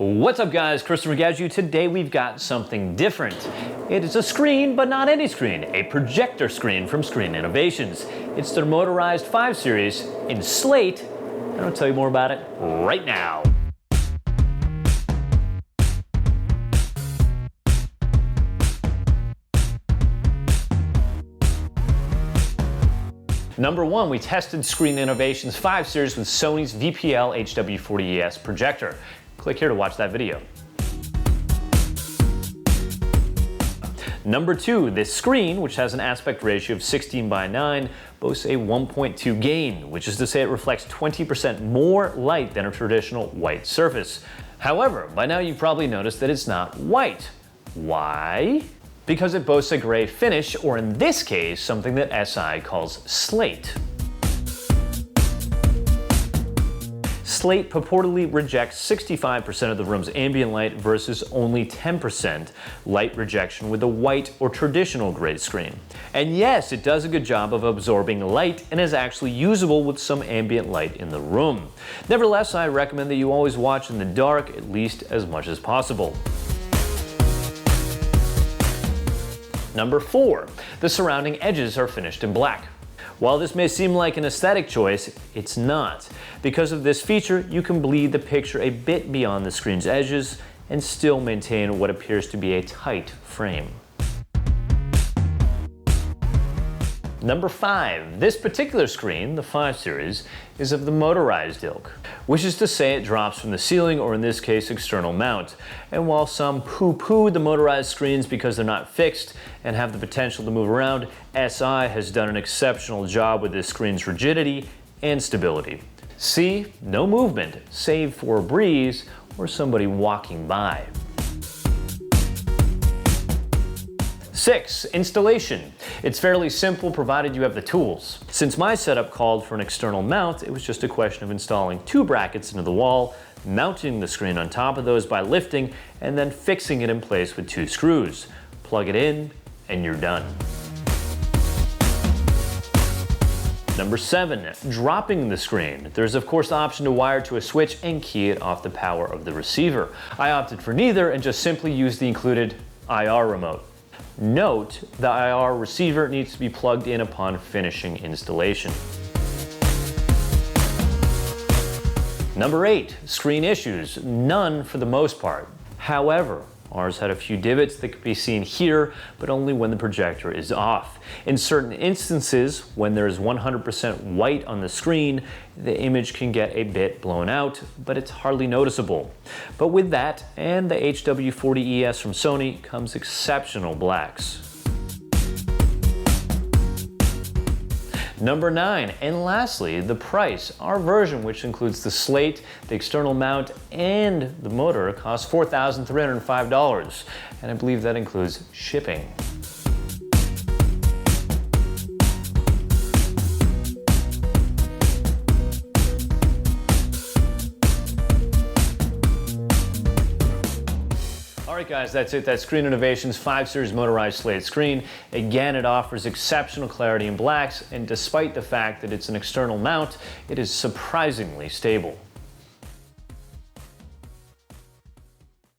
What's up guys, Christopher Gadget. Today we've got something different. It is a screen, but not any screen, a projector screen from Screen Innovations. It's their motorized 5 Series in Slate, and I'll tell you more about it right now. Number 1, we tested Screen Innovations 5 Series with Sony's VPL HW40ES projector. Click here to watch that video. Number 2, this screen, which has an aspect ratio of 16:9, boasts a 1.2 gain, which is to say it reflects 20% more light than a traditional white surface. However, by now you've probably noticed that it's not white. Why? Because it boasts a gray finish, or in this case, something that SI calls slate. Slate purportedly rejects 65% of the room's ambient light versus only 10% light rejection with a white or traditional gray screen. And yes, it does a good job of absorbing light and is actually usable with some ambient light in the room. Nevertheless, I recommend that you always watch in the dark at least as much as possible. Number 4, the surrounding edges are finished in black. While this may seem like an aesthetic choice, it's not. Because of this feature, you can bleed the picture a bit beyond the screen's edges and still maintain what appears to be a tight frame. Number 5, this particular screen, the 5 Series, is of the motorized ilk, which is to say it drops from the ceiling, or in this case, external mount. And while some poo-poo the motorized screens because they're not fixed and have the potential to move around, SI has done an exceptional job with this screen's rigidity and stability. See, no movement, save for a breeze or somebody walking by. 6, installation. It's fairly simple provided you have the tools. Since my setup called for an external mount, it was just a question of installing 2 brackets into the wall, mounting the screen on top of those by lifting, and then fixing it in place with 2 screws. Plug it in, and you're done. Number 7, dropping the screen. There's of course the option to wire to a switch and key it off the power of the receiver. I opted for neither and just simply used the included IR remote. Note, the IR receiver needs to be plugged in upon finishing installation. Number 8, screen issues. None for the most part. However, ours had a few divots that could be seen here, but only when the projector is off. In certain instances, when there is 100% white on the screen, the image can get a bit blown out, but it's hardly noticeable. But with that, and the HW40ES from Sony, comes exceptional blacks. Number 9, and lastly, the price. Our version, which includes the slate, the external mount, and the motor, costs $4,305, and I believe that includes shipping. Alright guys, that's it. That's Screen Innovations 5 Series motorized slate screen. Again, it offers exceptional clarity in blacks, and despite the fact that it's an external mount, it is surprisingly stable.